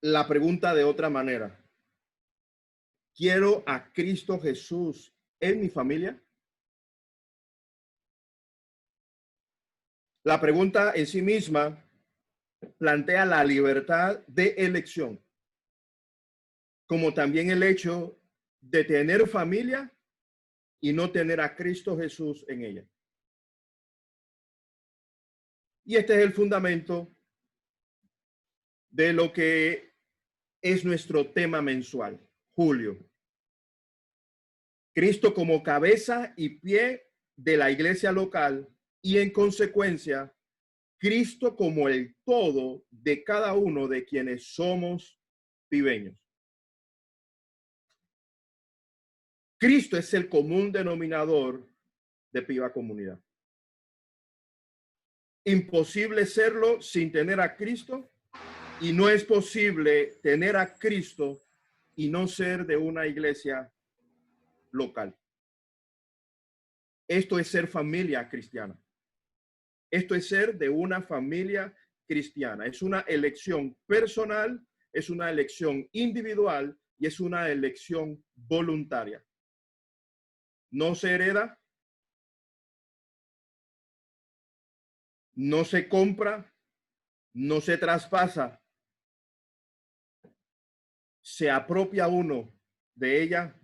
la pregunta de otra manera. ¿Quiero a Cristo Jesús en mi familia? La pregunta en sí misma plantea la libertad de elección, como también el hecho de tener familia y no tener a Cristo Jesús en ella. Y este es el fundamento de lo que es nuestro tema mensual, julio. Cristo como cabeza y pie de la iglesia local y en consecuencia, Cristo como el todo de cada uno de quienes somos pibeños. Cristo es el común denominador de Piba Comunidad. Imposible serlo sin tener a Cristo y no es posible tener a Cristo y no ser de una iglesia local. Esto es ser familia cristiana. Esto es ser de una familia cristiana. Es una elección personal, es una elección individual y es una elección voluntaria. No se hereda, no se compra, no se traspasa. Se apropia uno de ella,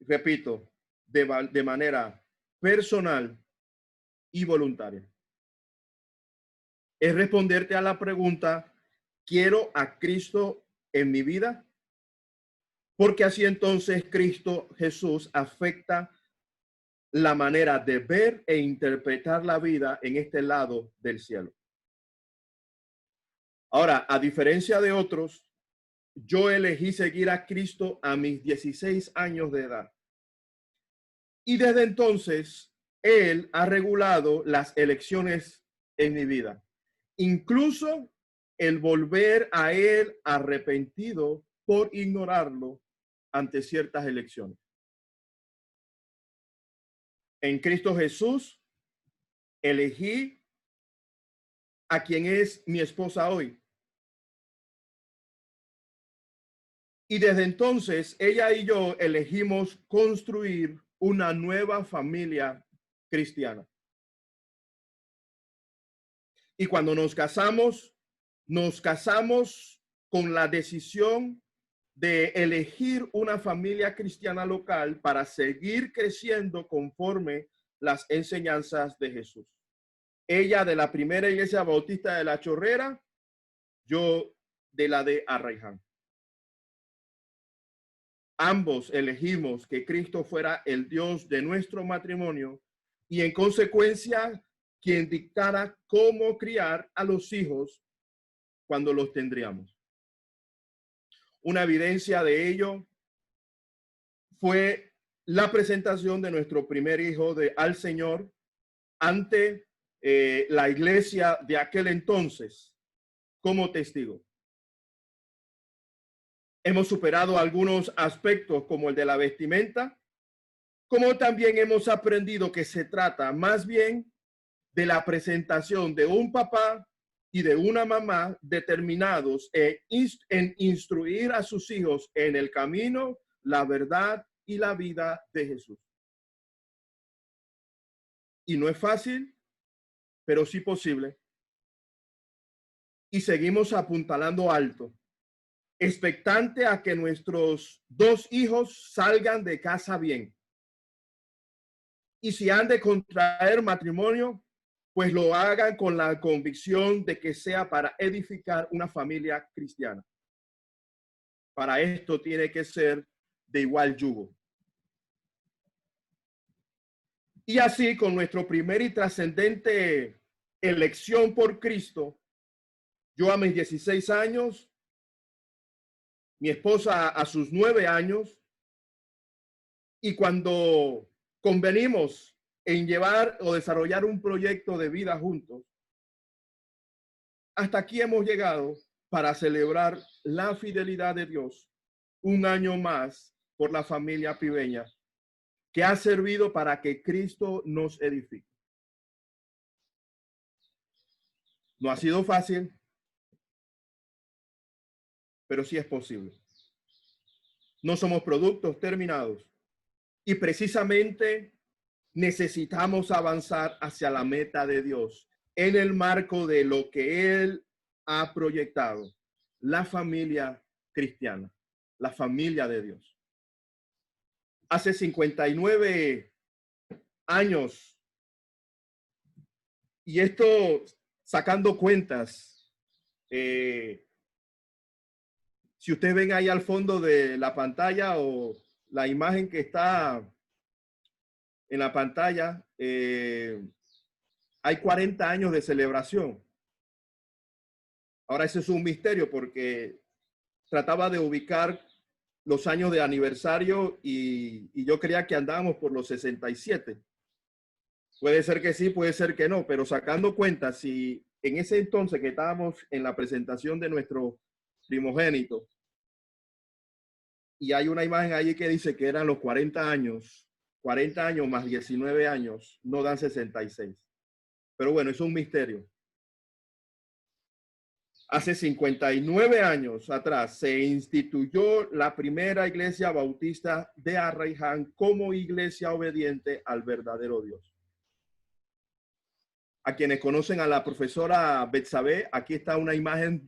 repito, de manera personal y voluntaria. Es responderte a la pregunta, ¿quiero a Cristo en mi vida? Porque así entonces Cristo Jesús afecta la manera de ver e interpretar la vida en este lado del cielo. Ahora, a diferencia de otros, yo elegí seguir a Cristo a mis 16 años de edad. Y desde entonces, Él ha regulado las elecciones en mi vida. Incluso el volver a Él arrepentido por ignorarlo ante ciertas elecciones. En Cristo Jesús, elegí a quien es mi esposa hoy. Y desde entonces, ella y yo elegimos construir una nueva familia cristiana. Y cuando nos casamos con la decisión de elegir una familia cristiana local para seguir creciendo conforme las enseñanzas de Jesús. Ella de la primera iglesia bautista de La Chorrera, yo de la de Arraiján. Ambos elegimos que Cristo fuera el Dios de nuestro matrimonio y en consecuencia quien dictara cómo criar a los hijos cuando los tendríamos. Una evidencia de ello fue la presentación de nuestro primer hijo al Señor ante la iglesia de aquel entonces como testigo. Hemos superado algunos aspectos como el de la vestimenta, como también hemos aprendido que se trata más bien de la presentación de un papá y de una mamá determinados en instruir a sus hijos en el camino, la verdad y la vida de Jesús. Y no es fácil, pero sí posible. Y seguimos apuntalando alto, expectante a que nuestros dos hijos salgan de casa bien. Y si han de contraer matrimonio, pues lo hagan con la convicción de que sea para edificar una familia cristiana. Para esto tiene que ser de igual yugo. Y así con nuestro primer y trascendente elección por Cristo, yo a mis 16 años, mi esposa a sus 9 años, y cuando convenimos en llevar o desarrollar un proyecto de vida juntos, hasta aquí hemos llegado para celebrar la fidelidad de Dios un año más por la familia pibeña que ha servido para que Cristo nos edifique. No ha sido fácil, pero sí es posible. No somos productos terminados y precisamente necesitamos avanzar hacia la meta de Dios en el marco de lo que Él ha proyectado, la familia cristiana, la familia de Dios. Hace 59 años, y esto sacando cuentas, si ustedes ven ahí al fondo de la pantalla o la imagen que está en la pantalla, hay 40 años de celebración. Ahora ese es un misterio porque trataba de ubicar los años de aniversario y yo creía que andábamos por los 67. Puede ser que sí, puede ser que no, pero sacando cuentas, si en ese entonces que estábamos en la presentación de nuestro primogénito, y hay una imagen allí que dice que eran los 40 años más 19 años, no dan 66. Pero bueno, es un misterio. Hace 59 años atrás se instituyó la primera iglesia bautista de Arraiján como iglesia obediente al verdadero Dios. A quienes conocen a la profesora Betsabé, aquí está una imagen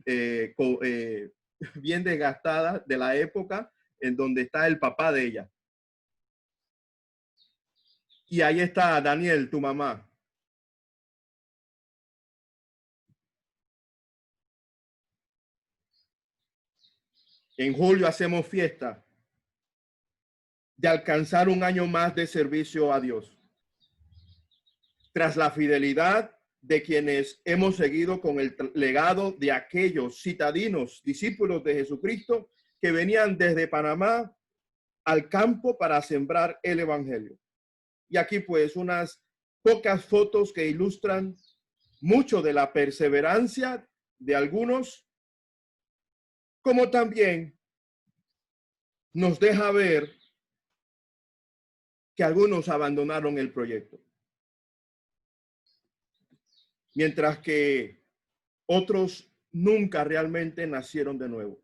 bien desgastada de la época en donde está el papá de ella. Y ahí está Daniel, tu mamá. En julio hacemos fiesta de alcanzar un año más de servicio a Dios. Tras la fidelidad de quienes hemos seguido con el legado de aquellos citadinos, discípulos de Jesucristo, que venían desde Panamá al campo para sembrar el evangelio. Y aquí pues unas pocas fotos que ilustran mucho de la perseverancia de algunos, como también nos deja ver que algunos abandonaron el proyecto, mientras que otros nunca realmente nacieron de nuevo.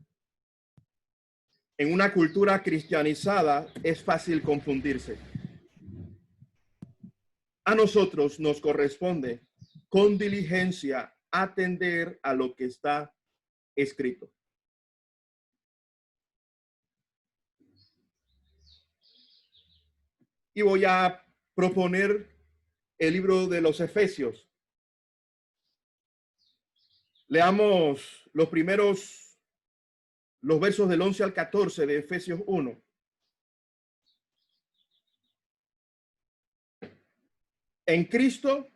En una cultura cristianizada es fácil confundirse. A nosotros nos corresponde con diligencia atender a lo que está escrito. Y voy a proponer el libro de los Efesios. Leamos los versos del 11 al 14 de Efesios 1. En Cristo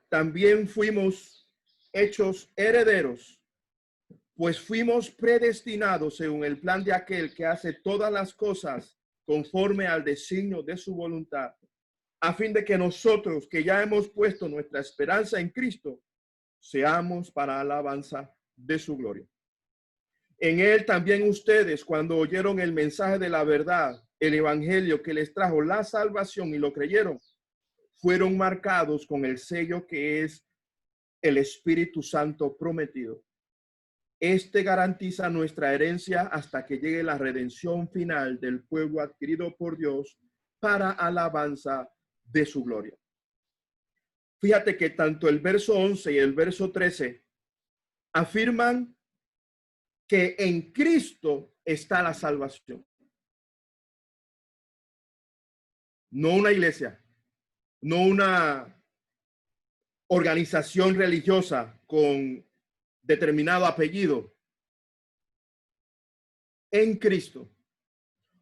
también fuimos hechos herederos, pues fuimos predestinados según el plan de aquel que hace todas las cosas conforme al designio de su voluntad, a fin de que nosotros, que ya hemos puesto nuestra esperanza en Cristo, seamos para alabanza de su gloria. En él también ustedes, cuando oyeron el mensaje de la verdad, el evangelio que les trajo la salvación y lo creyeron, fueron marcados con el sello que es el Espíritu Santo prometido. Este garantiza nuestra herencia hasta que llegue la redención final del pueblo adquirido por Dios para alabanza de su gloria. Fíjate que tanto el verso 11 y el verso 13 afirman que en Cristo está la salvación. No una iglesia, no una organización religiosa con determinado apellido. En Cristo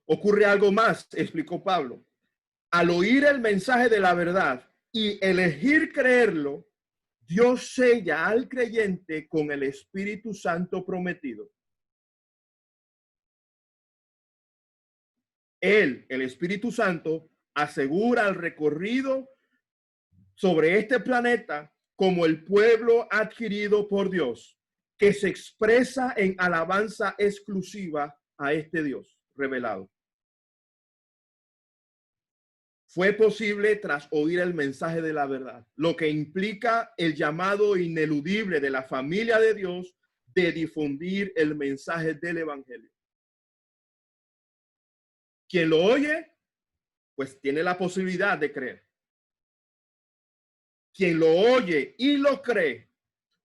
ocurre algo más, explicó Pablo. Al oír el mensaje de la verdad y elegir creerlo, Dios sella al creyente con el Espíritu Santo prometido. Él, el Espíritu Santo, asegura el recorrido sobre este planeta como el pueblo adquirido por Dios, que se expresa en alabanza exclusiva a este Dios revelado. Fue posible tras oír el mensaje de la verdad, lo que implica el llamado ineludible de la familia de Dios de difundir el mensaje del evangelio. Quien lo oye, pues tiene la posibilidad de creer. Quien lo oye y lo cree,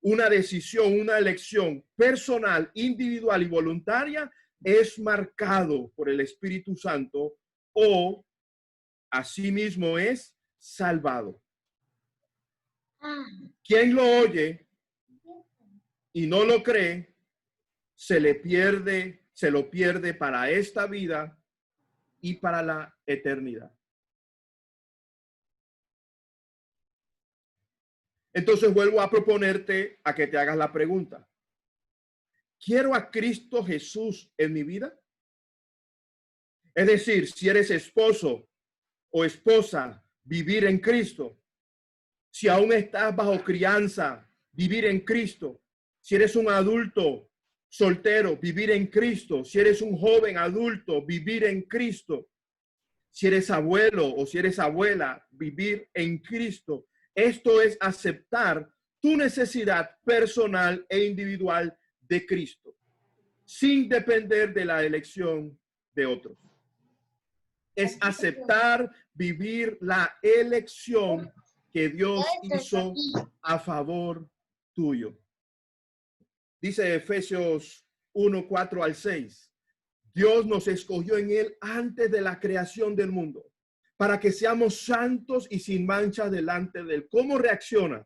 una decisión, una elección personal, individual y voluntaria, es marcado por el Espíritu Santo o asimismo es salvado. Quien lo oye y no lo cree, se lo pierde para esta vida y para la eternidad. Entonces vuelvo a proponerte a que te hagas la pregunta. ¿Quiero a Cristo Jesús en mi vida? Es decir, si eres esposo o esposa, vivir en Cristo. Si aún estás bajo crianza, vivir en Cristo. Si eres un adulto soltero, vivir en Cristo. Si eres un joven adulto, vivir en Cristo. Si eres abuelo o si eres abuela, vivir en Cristo. Esto es aceptar tu necesidad personal e individual de Cristo, sin depender de la elección de otros. Es aceptar vivir la elección que Dios hizo a favor tuyo. Dice Efesios 1, 4 al 6. Dios nos escogió en él antes de la creación del mundo, para que seamos santos y sin mancha delante de él. ¿Cómo reacciona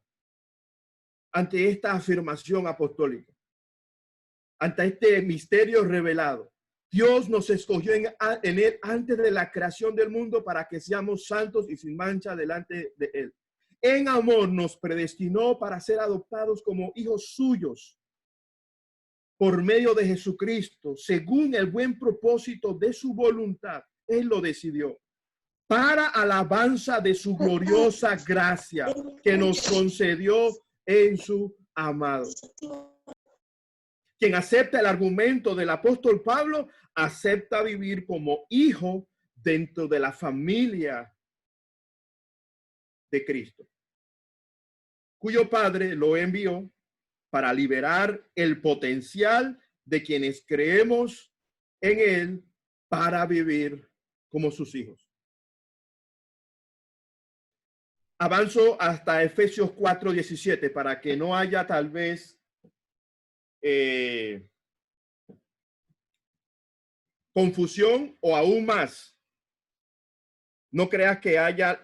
ante esta afirmación apostólica? Ante este misterio revelado. Dios nos escogió en él antes de la creación del mundo para que seamos santos y sin mancha delante de él. En amor nos predestinó para ser adoptados como hijos suyos por medio de Jesucristo, según el buen propósito de su voluntad. Él lo decidió, para alabanza de su gloriosa gracia que nos concedió en su amado. Quien acepta el argumento del apóstol Pablo, acepta vivir como hijo dentro de la familia de Cristo, cuyo Padre lo envió para liberar el potencial de quienes creemos en él para vivir como sus hijos. Avanzo hasta Efesios 4:17 para que no haya tal vez confusión o aún más. No creas que haya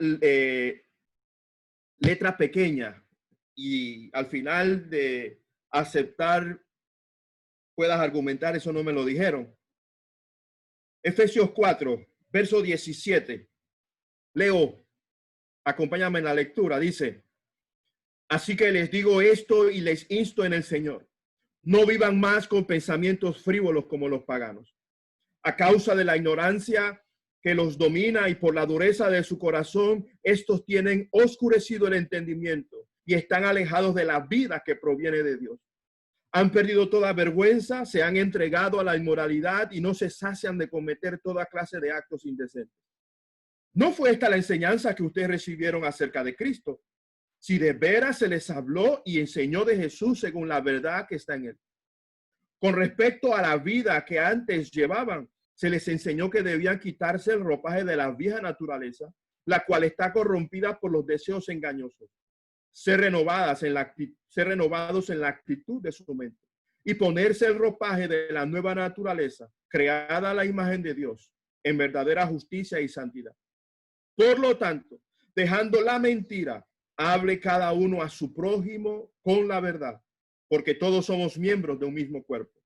letra pequeña y al final de aceptar puedas argumentar, eso no me lo dijeron. Efesios 4, verso 17. Leo, acompáñame en la lectura. Dice: así que les digo esto y les insto en el Señor. No vivan más con pensamientos frívolos como los paganos. A causa de la ignorancia que los domina y por la dureza de su corazón, estos tienen oscurecido el entendimiento y están alejados de la vida que proviene de Dios. Han perdido toda vergüenza, se han entregado a la inmoralidad y no se sacian de cometer toda clase de actos indecentes. ¿No fue esta la enseñanza que ustedes recibieron acerca de Cristo? Si de veras se les habló y enseñó de Jesús según la verdad que está en él. Con respecto a la vida que antes llevaban, se les enseñó que debían quitarse el ropaje de la vieja naturaleza, la cual está corrompida por los deseos engañosos. Ser renovados en la actitud de su mente y ponerse el ropaje de la nueva naturaleza, creada a la imagen de Dios, en verdadera justicia y santidad. Por lo tanto, dejando la mentira, hable cada uno a su prójimo con la verdad, porque todos somos miembros de un mismo cuerpo.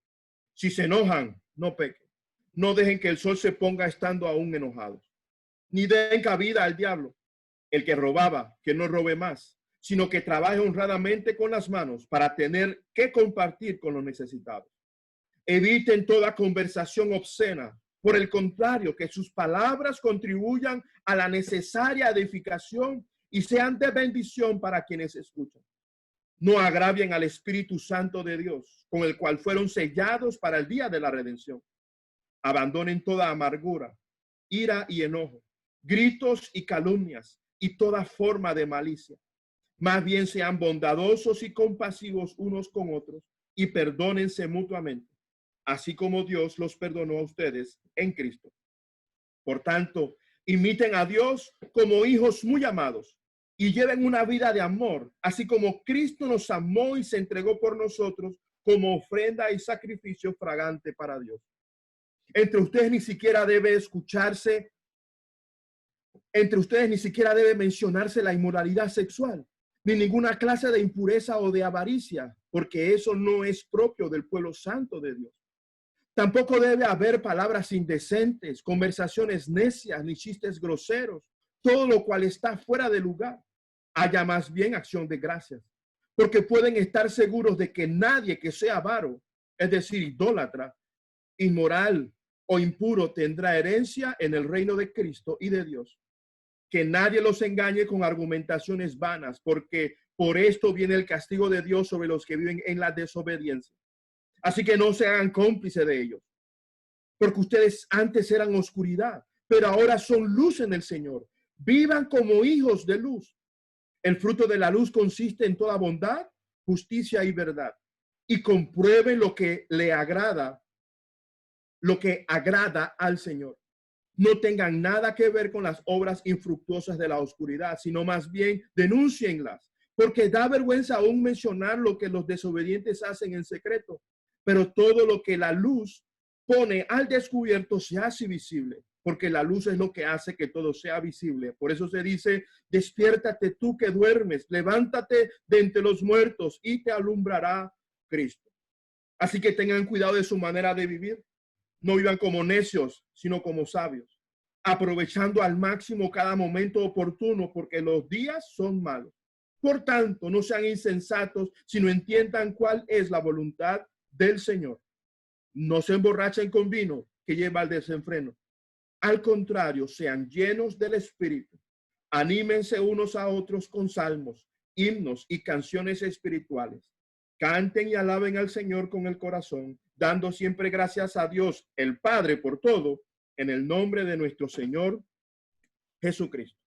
Si se enojan, no pequen. No dejen que el sol se ponga estando aún enojados, ni den cabida al diablo. El que robaba, que no robe más, sino que trabaje honradamente con las manos para tener que compartir con los necesitados. Eviten toda conversación obscena. Por el contrario, que sus palabras contribuyan a la necesaria edificación y sean de bendición para quienes escuchan. No agravien al Espíritu Santo de Dios, con el cual fueron sellados para el día de la redención. Abandonen toda amargura, ira y enojo, gritos y calumnias y toda forma de malicia. Más bien sean bondadosos y compasivos unos con otros y perdónense mutuamente, así como Dios los perdonó a ustedes en Cristo. Por tanto, imiten a Dios como hijos muy amados y lleven una vida de amor, así como Cristo nos amó y se entregó por nosotros como ofrenda y sacrificio fragante para Dios. Entre ustedes ni siquiera debe escucharse, entre ustedes ni siquiera debe mencionarse la inmoralidad sexual, ni ninguna clase de impureza o de avaricia, porque eso no es propio del pueblo santo de Dios. Tampoco debe haber palabras indecentes, conversaciones necias, ni chistes groseros, todo lo cual está fuera de lugar. Haya más bien acción de gracias, porque pueden estar seguros de que nadie que sea avaro, es decir, idólatra, inmoral o impuro, tendrá herencia en el reino de Cristo y de Dios. Que nadie los engañe con argumentaciones vanas, porque por esto viene el castigo de Dios sobre los que viven en la desobediencia. Así que no se hagan cómplices de ellos, porque ustedes antes eran oscuridad, pero ahora son luz en el Señor. Vivan como hijos de luz. El fruto de la luz consiste en toda bondad, justicia y verdad. Y comprueben lo que le agrada, lo que agrada al Señor. No tengan nada que ver con las obras infructuosas de la oscuridad, sino más bien denúncienlas, porque da vergüenza aún mencionar lo que los desobedientes hacen en secreto. Pero todo lo que la luz pone al descubierto se hace visible, porque la luz es lo que hace que todo sea visible. Por eso se dice, despiértate tú que duermes, levántate de entre los muertos y te alumbrará Cristo. Así que tengan cuidado de su manera de vivir. No vivan como necios, sino como sabios, aprovechando al máximo cada momento oportuno, porque los días son malos. Por tanto, no sean insensatos, sino entiendan cuál es la voluntad del Señor. No se emborrachen con vino que lleva al desenfreno. Al contrario, sean llenos del Espíritu. Anímense unos a otros con salmos, himnos y canciones espirituales. Canten y alaben al Señor con el corazón, dando siempre gracias a Dios, el Padre, por todo, en el nombre de nuestro Señor Jesucristo.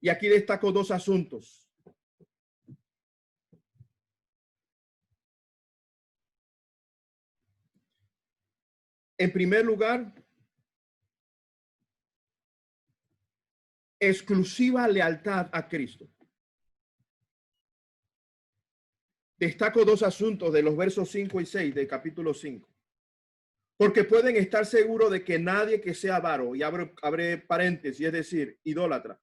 Y aquí destaco dos asuntos. En primer lugar, exclusiva lealtad a Cristo. Destaco dos asuntos de los versos 5 y 6 del capítulo 5. Porque pueden estar seguros de que nadie que sea avaro, y abre paréntesis, es decir, idólatra,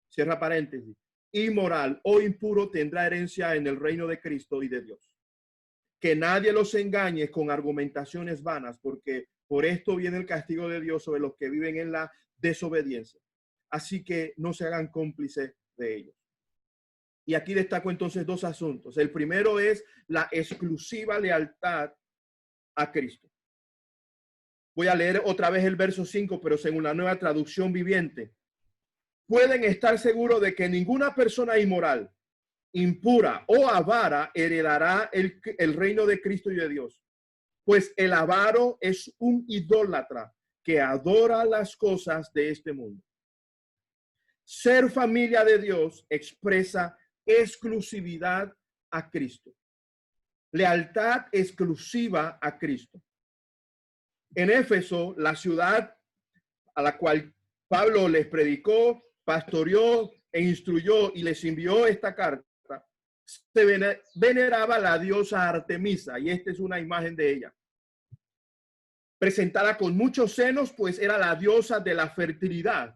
cierra paréntesis, inmoral o impuro tendrá herencia en el reino de Cristo y de Dios. Que nadie los engañe con argumentaciones vanas, porque por esto viene el castigo de Dios sobre los que viven en la desobediencia. Así que no se hagan cómplices de ellos. Y aquí destaco entonces dos asuntos. El primero es la exclusiva lealtad a Cristo. Voy a leer otra vez el verso 5, pero según la Nueva Traducción Viviente. Pueden estar seguros de que ninguna persona inmoral, impura o avara heredará el reino de Cristo y de Dios. Pues el avaro es un idólatra que adora las cosas de este mundo. Ser familia de Dios expresa exclusividad a Cristo. Lealtad exclusiva a Cristo. En Éfeso, la ciudad a la cual Pablo les predicó, pastoreó e instruyó y les envió esta carta, se veneraba la diosa Artemisa, y esta es una imagen de ella. Presentada con muchos senos, pues era la diosa de la fertilidad.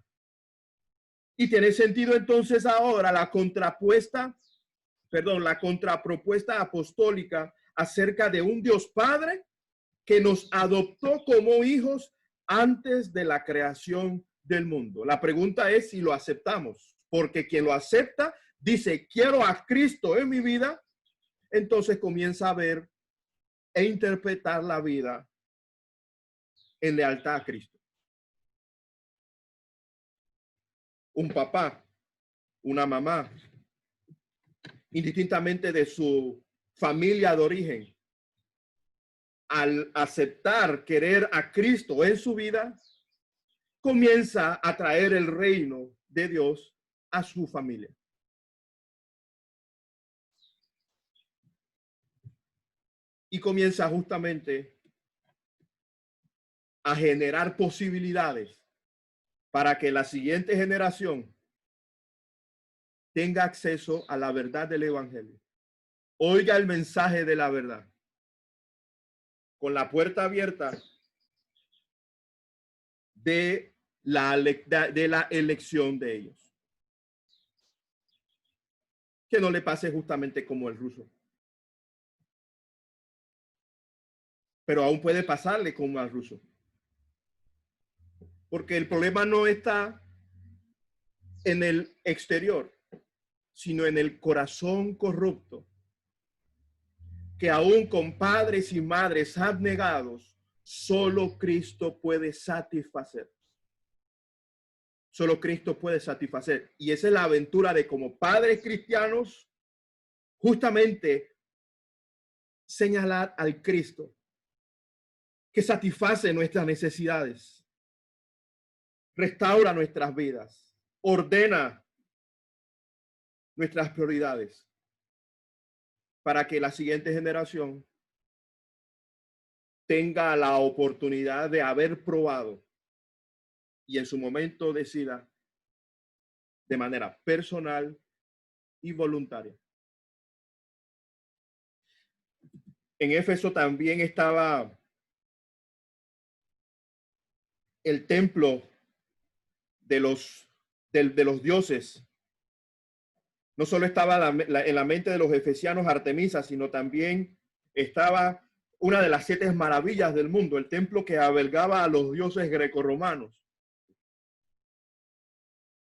Y tiene sentido entonces ahora la contrapropuesta apostólica acerca de un Dios Padre que nos adoptó como hijos antes de la creación del mundo. La pregunta es si lo aceptamos, porque quien lo acepta dice, quiero a Cristo en mi vida, entonces comienza a ver e interpretar la vida en lealtad a Cristo. Un papá, una mamá, indistintamente de su familia de origen, al aceptar querer a Cristo en su vida, comienza a traer el reino de Dios a su familia. y comienza justamente a generar posibilidades para que la siguiente generación tenga acceso a la verdad del evangelio. Oiga el mensaje de la verdad con la puerta abierta de la elección de ellos. Que no le pase justamente como el ruso. Pero aún puede pasarle como al ruso. Porque el problema no está en el exterior, sino en el corazón corrupto, que aún con padres y madres abnegados, solo Cristo puede satisfacer. Solo Cristo puede satisfacer. Y esa es la aventura de como padres cristianos, justamente señalar al Cristo que satisface nuestras necesidades, restaura nuestras vidas, ordena nuestras prioridades para que la siguiente generación tenga la oportunidad de haber probado y en su momento decida de manera personal y voluntaria. En Éfeso también estaba el templo de los dioses. No solo estaba en la mente de los efesianos Artemisa, sino también estaba una de las 7 maravillas del mundo, el templo que albergaba a los dioses grecorromanos.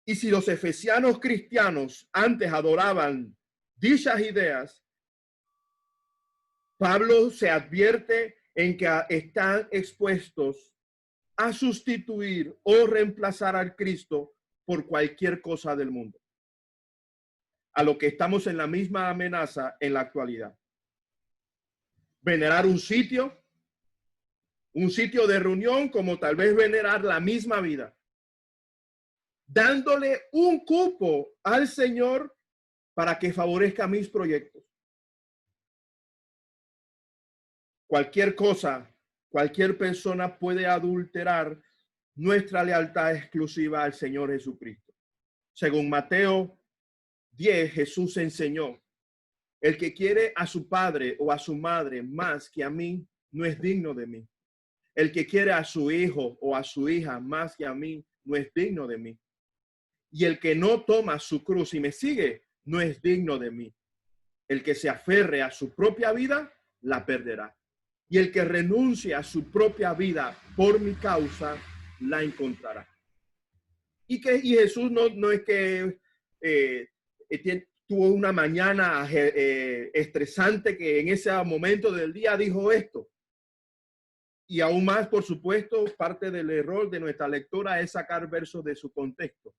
Y si los efesianos cristianos antes adoraban dichas ideas, Pablo se advierte en que están expuestos a sustituir o reemplazar al Cristo por cualquier cosa del mundo. A lo que estamos en la misma amenaza en la actualidad. Venerar un sitio de reunión, como tal vez venerar la misma vida, dándole un cupo al Señor para que favorezca mis proyectos. Cualquier cosa, cualquier persona puede adulterar nuestra lealtad exclusiva al Señor Jesucristo. Según Mateo 10, Jesús enseñó: el que quiere a su padre o a su madre más que a mí, no es digno de mí. El que quiere a su hijo o a su hija más que a mí, no es digno de mí. Y el que no toma su cruz y me sigue, no es digno de mí. El que se aferre a su propia vida, la perderá. Y el que renuncie a su propia vida por mi causa, la encontrará. Y Jesús no es que tuvo una mañana estresante que en ese momento del día dijo esto. Y aún más, por supuesto, parte del error de nuestra lectura es sacar versos de su contexto.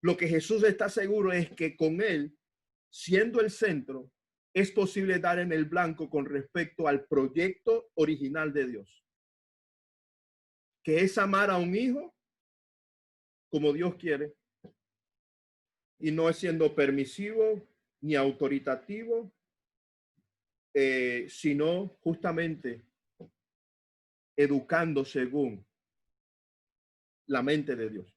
Lo que Jesús está seguro es que con él, siendo el centro, es posible dar en el blanco con respecto al proyecto original de Dios, que es amar a un hijo como Dios quiere, y no es siendo permisivo ni autoritativo, sino justamente educando según la mente de Dios.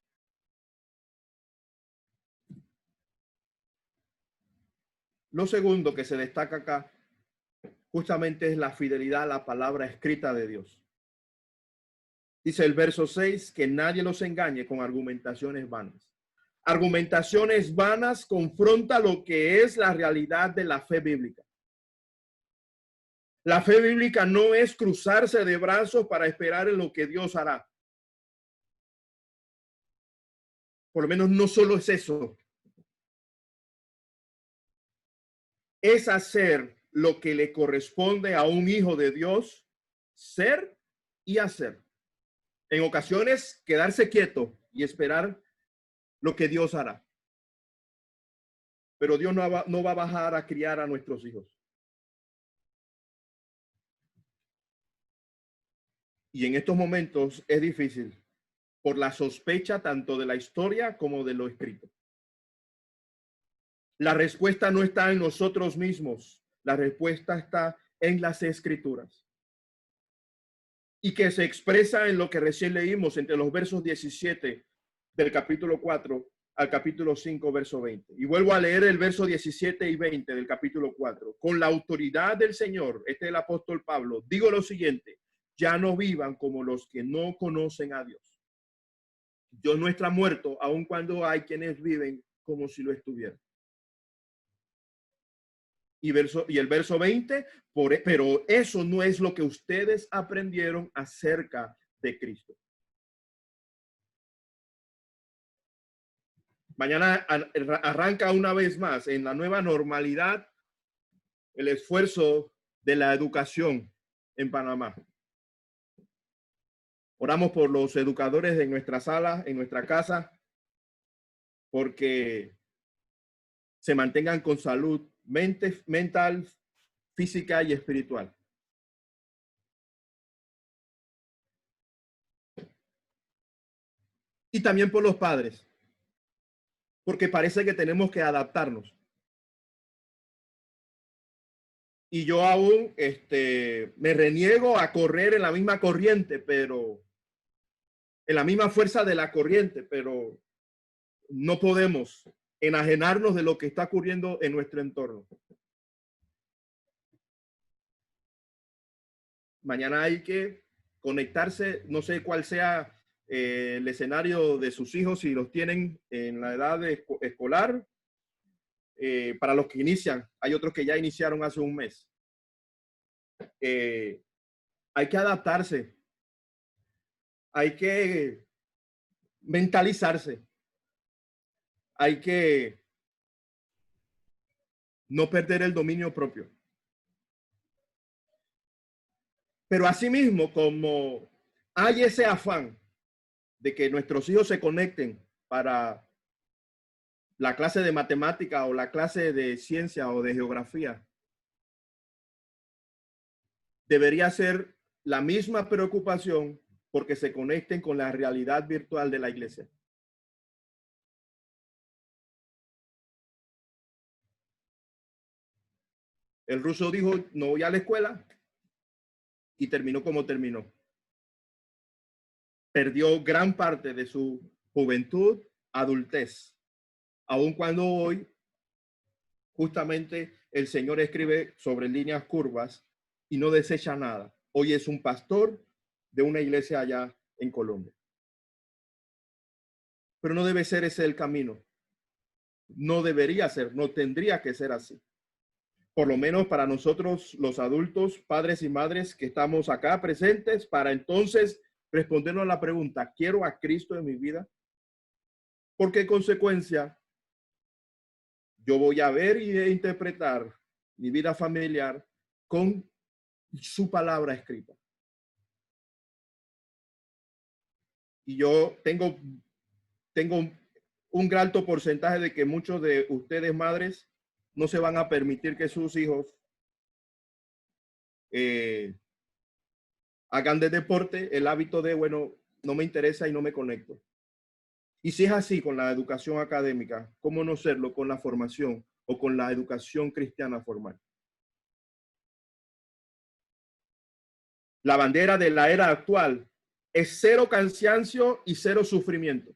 Lo segundo que se destaca acá justamente es la fidelidad a la palabra escrita de Dios. Dice el verso 6, que nadie los engañe con argumentaciones vanas. Argumentaciones vanas confronta lo que es la realidad de la fe bíblica. La fe bíblica no es cruzarse de brazos para esperar en lo que Dios hará. Por lo menos no solo es eso. Es hacer lo que le corresponde a un hijo de Dios, ser y hacer. En ocasiones, quedarse quieto y esperar lo que Dios hará. Pero Dios no va a bajar a criar a nuestros hijos. Y en estos momentos es difícil por la sospecha tanto de la historia como de lo escrito. La respuesta no está en nosotros mismos. La respuesta está en las Escrituras. Y que se expresa en lo que recién leímos entre los versos 17 del capítulo 4 al capítulo 5, verso 20. Y vuelvo a leer el verso 17 y 20 del capítulo 4. Con la autoridad del Señor, este es el apóstol Pablo, digo lo siguiente: ya no vivan como los que no conocen a Dios. Dios no está muerto, aun cuando hay quienes viven como si lo estuvieran. Y el verso 20, pero eso no es lo que ustedes aprendieron acerca de Cristo. Mañana arranca una vez más en la nueva normalidad el esfuerzo de la educación en Panamá. Oramos por los educadores de nuestra sala, en nuestra casa, porque se mantengan con salud mental, física y espiritual. Y también por los padres, porque parece que tenemos que adaptarnos. Y yo aún me reniego a correr en la misma corriente, pero en la misma fuerza de la corriente, pero no podemos enajenarnos de lo que está ocurriendo en nuestro entorno. Mañana hay que conectarse, no sé cuál sea el escenario de sus hijos, si los tienen en la edad escolar. Para los que inician, hay otros que ya iniciaron hace un mes. Hay que adaptarse, hay que mentalizarse, hay que no perder el dominio propio. Pero asimismo, como hay ese afán de que nuestros hijos se conecten para la clase de matemática o la clase de ciencia o de geografía, debería ser la misma preocupación porque se conecten con la realidad virtual de la iglesia. El ruso dijo, no voy a la escuela, y terminó como terminó. Perdió gran parte de su juventud, adultez, aun cuando hoy justamente el Señor escribe sobre líneas curvas y no desecha nada. Hoy es un pastor de una iglesia allá en Colombia. Pero no debe ser ese el camino. No debería ser, no tendría que ser así. Por lo menos para nosotros los adultos, padres y madres que estamos acá presentes, para entonces respondernos a la pregunta, ¿quiero a Cristo en mi vida? Porque en consecuencia, yo voy a ver y interpretar mi vida familiar con su palabra escrita. Y yo tengo un alto porcentaje de que muchos de ustedes, madres, no se van a permitir que sus hijos hagan de deporte el hábito de, bueno, no me interesa y no me conecto. Y si es así con la educación académica, ¿cómo no serlo con la formación o con la educación cristiana formal? La bandera de la era actual es cero cansancio y cero sufrimiento.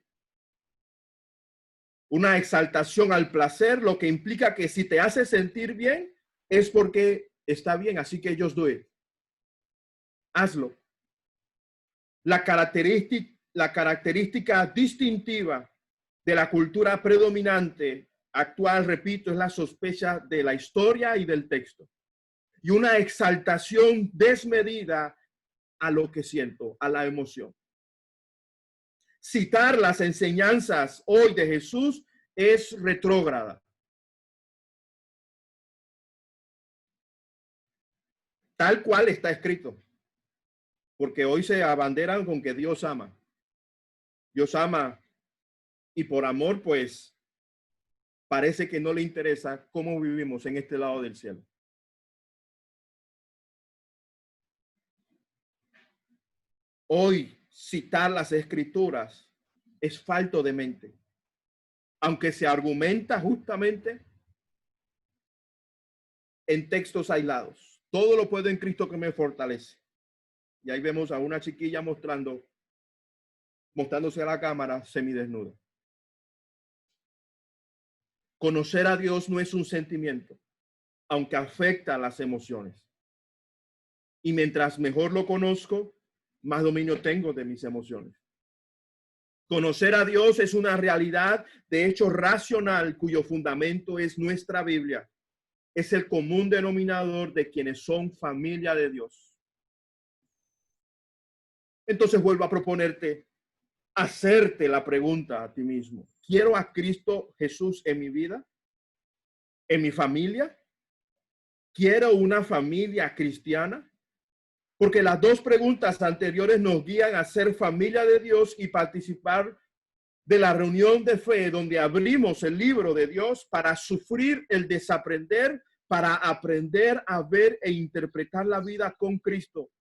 Una exaltación al placer, lo que implica que si te hace sentir bien es porque está bien, así que just do it. Hazlo. La característica distintiva de la cultura predominante actual, repito, es la sospecha de la historia y del texto. Y una exaltación desmedida a lo que siento, a la emoción. Citar las enseñanzas hoy de Jesús es retrógrada. Tal cual está escrito. Porque hoy se abanderan con que Dios ama. Dios ama y por amor, pues, parece que no le interesa cómo vivimos en este lado del cielo. Hoy citar las escrituras es falto de mente. Aunque se argumenta justamente en textos aislados. Todo lo puedo en Cristo que me fortalece. Y ahí vemos a una chiquilla mostrándose a la cámara semidesnuda. Conocer a Dios no es un sentimiento, aunque afecta a las emociones. Y mientras mejor lo conozco, más dominio tengo de mis emociones. Conocer a Dios es una realidad de hecho racional cuyo fundamento es nuestra Biblia. Es el común denominador de quienes son familia de Dios. Entonces vuelvo a proponerte, hacerte la pregunta a ti mismo. ¿Quiero a Cristo Jesús en mi vida? ¿En mi familia? ¿Quiero una familia cristiana? Porque las dos preguntas anteriores nos guían a ser familia de Dios y participar de la reunión de fe donde abrimos el libro de Dios para sufrir el desaprender, para aprender a ver e interpretar la vida con Cristo,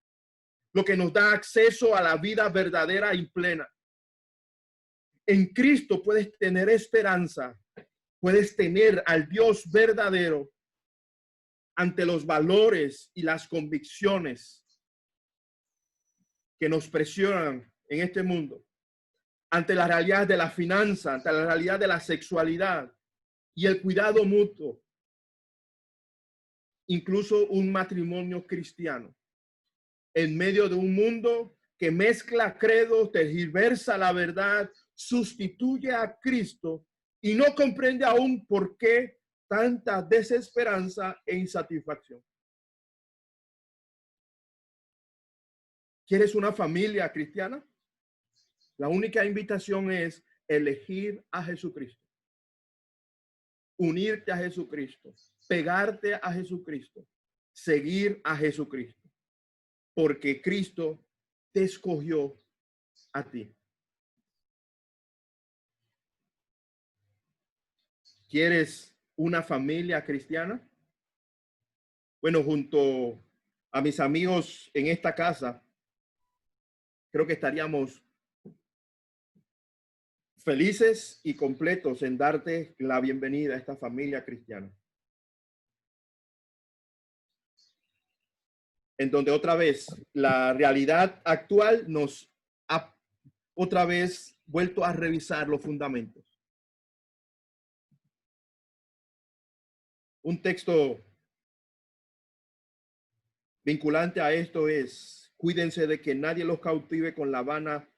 lo que nos da acceso a la vida verdadera y plena. En Cristo puedes tener esperanza, puedes tener al Dios verdadero ante los valores y las convicciones que nos presionan en este mundo, ante la realidad de la finanza, ante la realidad de la sexualidad y el cuidado mutuo, incluso un matrimonio cristiano, en medio de un mundo que mezcla credos, tergiversa la verdad, sustituye a Cristo y no comprende aún por qué tanta desesperanza e insatisfacción. ¿Quieres una familia cristiana? La única invitación es elegir a Jesucristo, unirte a Jesucristo, pegarte a Jesucristo, seguir a Jesucristo, porque Cristo te escogió a ti. ¿Quieres una familia cristiana? Bueno, junto a mis amigos en esta casa, creo que estaríamos felices y completos en darte la bienvenida a esta familia cristiana. En donde otra vez la realidad actual nos ha otra vez vuelto a revisar los fundamentos. Un texto vinculante a esto es: cuídense de que nadie los cautive con la vana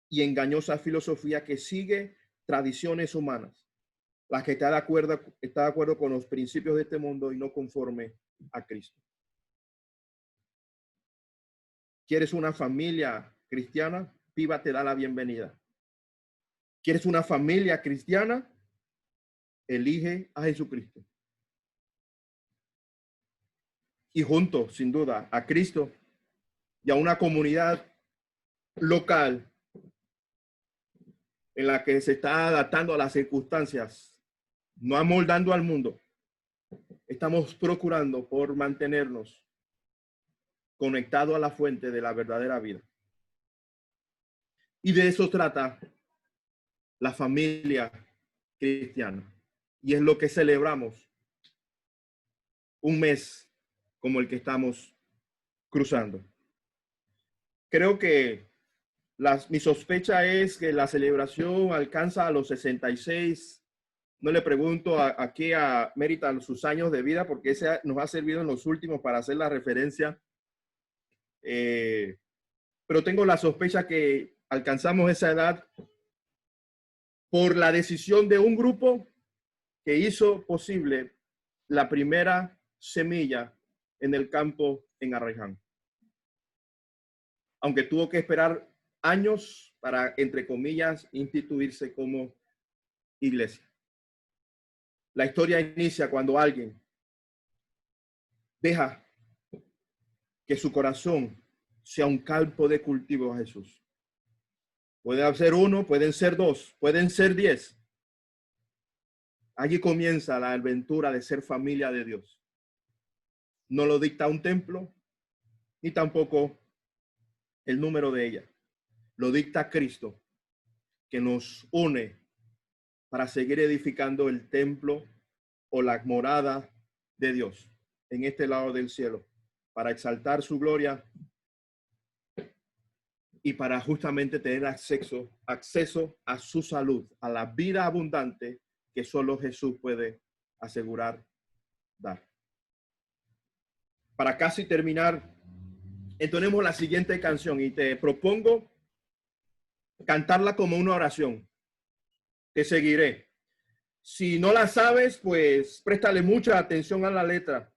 y engañosa filosofía que sigue tradiciones humanas, la que está de acuerdo con los principios de este mundo y no conforme a Cristo. ¿Quieres una familia cristiana? Piva te da la bienvenida. ¿Quieres una familia cristiana? Elige a Jesucristo. Y junto, sin duda, a Cristo y a una comunidad local en la que se está adaptando a las circunstancias, no amoldando al mundo, estamos procurando por mantenernos conectados a la fuente de la verdadera vida. Y de eso trata la familia cristiana. Y es lo que celebramos un mes como el que estamos cruzando. Creo que mi sospecha es que la celebración alcanza a los 66. No le pregunto aquí a Mérita sus años de vida, porque ese nos ha servido en los últimos para hacer la referencia. Pero tengo la sospecha que alcanzamos esa edad por la decisión de un grupo que hizo posible la primera semilla en el campo en Arraiján. Aunque tuvo que esperar años para, entre comillas, instituirse como iglesia. La historia inicia cuando alguien deja que su corazón sea un campo de cultivo a Jesús. Puede ser uno, pueden ser dos, pueden ser 10. Allí comienza la aventura de ser familia de Dios. No lo dicta un templo, ni tampoco el número de ella. Lo dicta Cristo, que nos une para seguir edificando el templo o la morada de Dios en este lado del cielo para exaltar su gloria y para justamente tener acceso a su salud, a la vida abundante que solo Jesús puede asegurar dar. Para casi terminar, entonemos la siguiente canción y te propongo cantarla como una oración. Te seguiré. Si no la sabes, pues préstale mucha atención a la letra.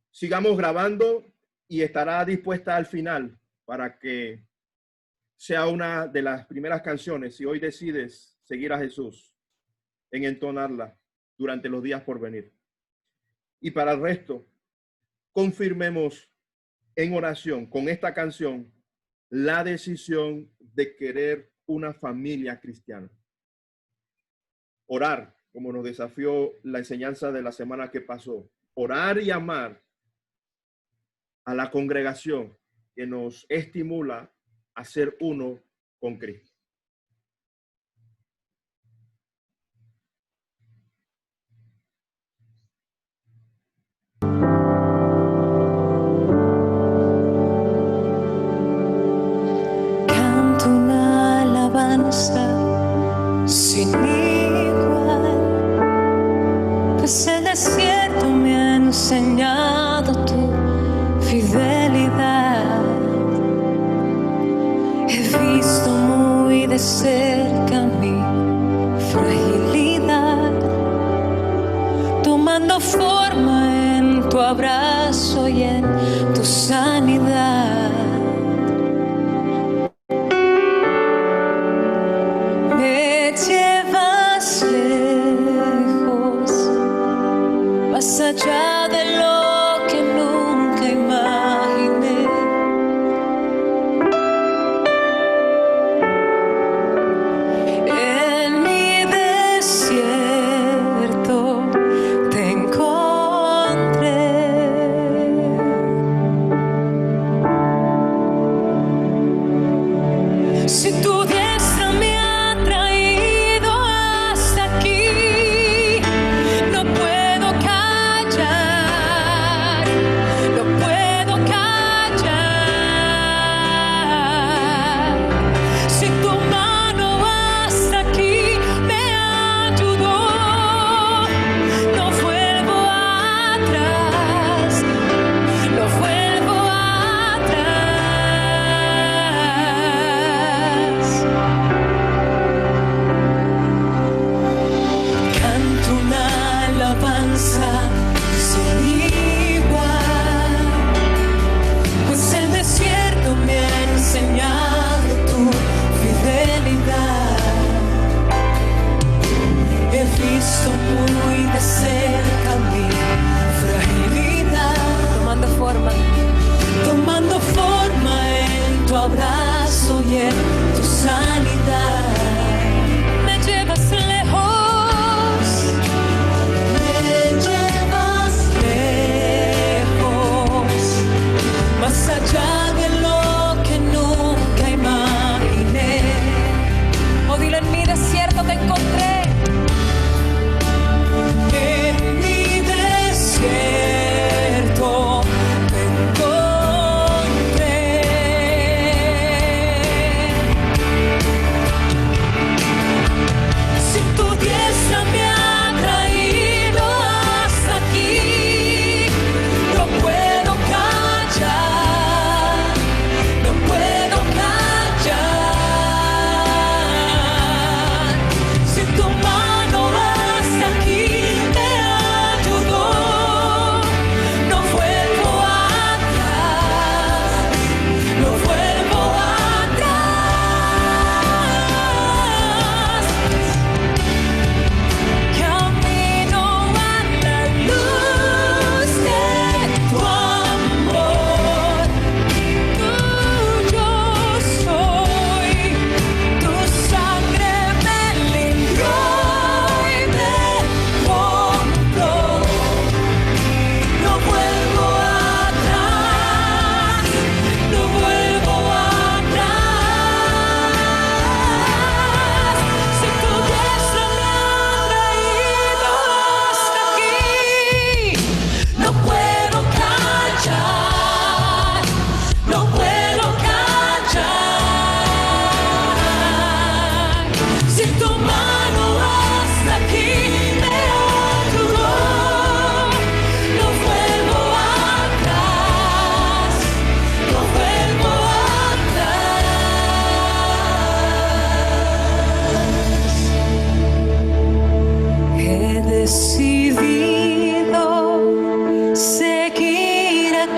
Sigamos grabando y estará dispuesta al final para que sea una de las primeras canciones, si hoy decides seguir a Jesús, en entonarla durante los días por venir. Y para el resto, confirmemos en oración con esta canción la decisión de querer una familia cristiana. Orar, como nos desafió la enseñanza de la semana que pasó. Orar y amar a la congregación que nos estimula a ser uno con Cristo. Canto una alabanza sin igual, pues el desierto me ha enseñado tu fidelidad. He visto muy de cerca mi fragilidad, tomando forma en tu abrazo y en tu sanidad. Me llevas lejos, más allá de lo que nunca imaginé. En mi desierto te encontré.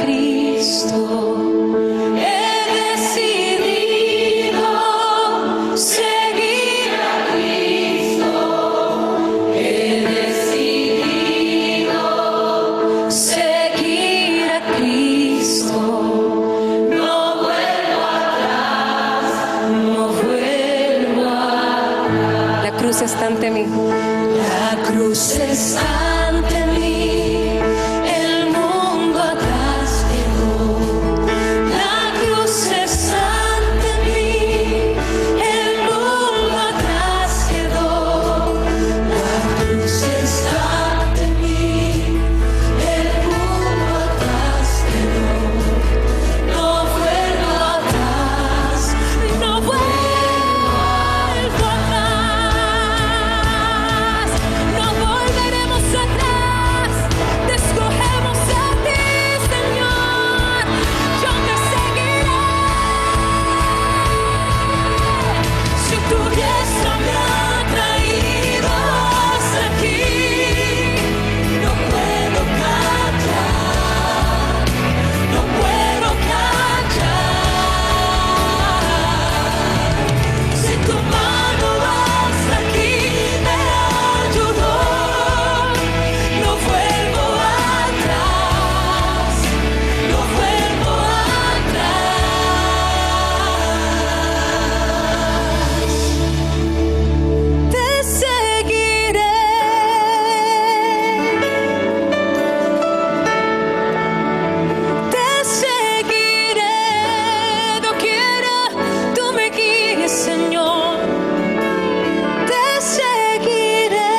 Cristo. He decidido seguir a Cristo. He decidido seguir a Cristo. No vuelvo atrás, no vuelvo atrás. La cruz está ante mí. La cruz está ante mí. El mundo atrás quedó. La cruz está ante mí. El mundo atrás quedó. La cruz está ante mí. El mundo atrás quedó. No vuelvo atrás, no vuelvo atrás. No volveremos atrás. Te escogemos a ti, Señor. Yo te seguiré. Si tu diestra me ha traído hasta aquí, no puedo callar, no puedo callar. Si tu mano hasta aquí me ayudó, no vuelvo atrás, no vuelvo atrás. Te seguiré. Te seguiré, doquiera tú me guíes, Señor. Te seguiré.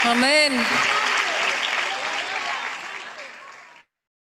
Amén.